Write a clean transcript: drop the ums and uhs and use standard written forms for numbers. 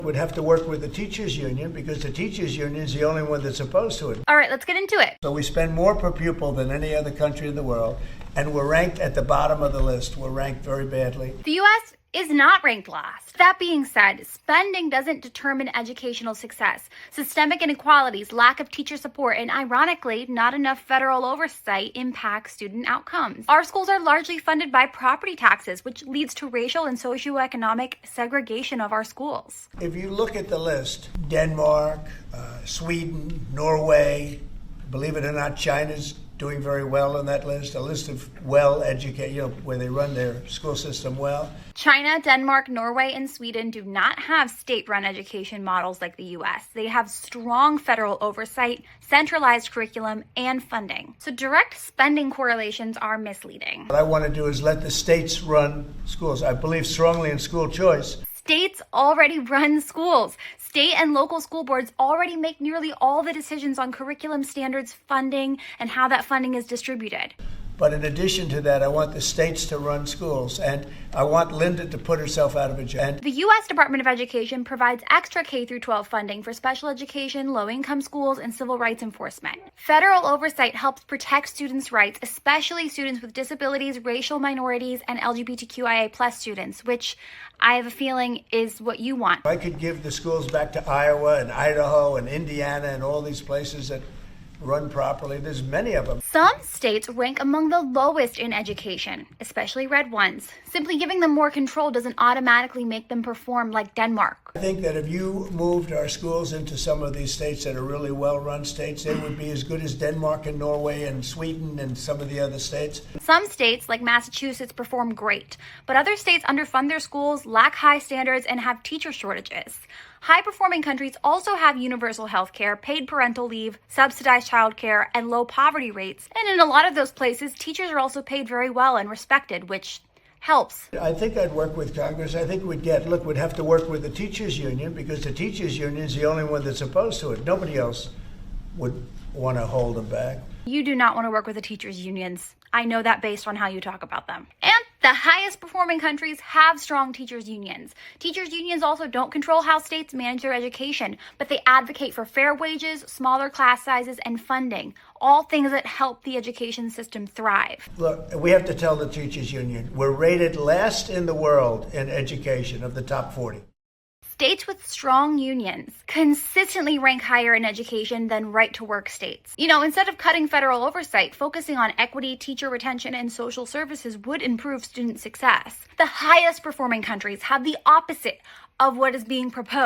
Would have to work with the teachers union because the teachers union is the only one that's opposed to it. All right, let's get into it. So we spend more per pupil than any other country in the world, and we're ranked at the bottom of the list. We're ranked very badly. The U.S. is not ranked last. That being said, spending doesn't determine educational success. Systemic inequalities, lack of teacher support, and ironically, not enough federal oversight impact student outcomes. Our schools are largely funded by property taxes, which leads to racial and socioeconomic segregation of our schools. If you look at the list, Denmark, Sweden, Norway, believe it or not, China's doing very well on that list, a list of well-educated, where they run their school system well. China, Denmark, Norway, and Sweden do not have state-run education models like the U.S. They have strong federal oversight, centralized curriculum, and funding. So direct spending correlations are misleading. What I want to do is let the states run schools. I believe strongly in school choice. States already run schools. State and local school boards already make nearly all the decisions on curriculum standards, funding, and how that funding is distributed. But in addition to that, I want the states to run schools, and I want Linda to put herself out of a job. The U.S. Department of Education provides extra K-12 funding for special education, low-income schools, and civil rights enforcement. Federal oversight helps protect students' rights, especially students with disabilities, racial minorities, and LGBTQIA+ students, which I have a feeling is what you want. If I could give the schools back to Iowa and Idaho and Indiana and all these places that run properly. There's many of them. Some states rank among the lowest in education, especially red ones. Simply giving them more control doesn't automatically make them perform like Denmark. I think that if you moved our schools into some of these states that are really well-run states, they would be as good as Denmark and Norway and Sweden and some of the other states. Some states, like Massachusetts, perform great, but other states underfund their schools, lack high standards, and have teacher shortages. High-performing countries also have universal health care, paid parental leave, subsidized childcare, and low poverty rates. And in a lot of those places, teachers are also paid very well and respected, which helps. I think I'd work with Congress. I think we'd have to work with the teachers union because the teachers union is the only one that's opposed to it. Nobody else would want to hold them back. You do not want to work with the teachers unions. I know that based on how you talk about them. And the highest performing countries have strong teachers unions. Teachers unions also don't control how states manage their education, but they advocate for fair wages, smaller class sizes, and funding, all things that help the education system thrive. Look, we have to tell the teachers union, we're rated last in the world in education of the top 40. States with strong unions consistently rank higher in education than right-to-work states. Instead of cutting federal oversight, focusing on equity, teacher retention, and social services would improve student success. The highest performing countries have the opposite of what is being proposed.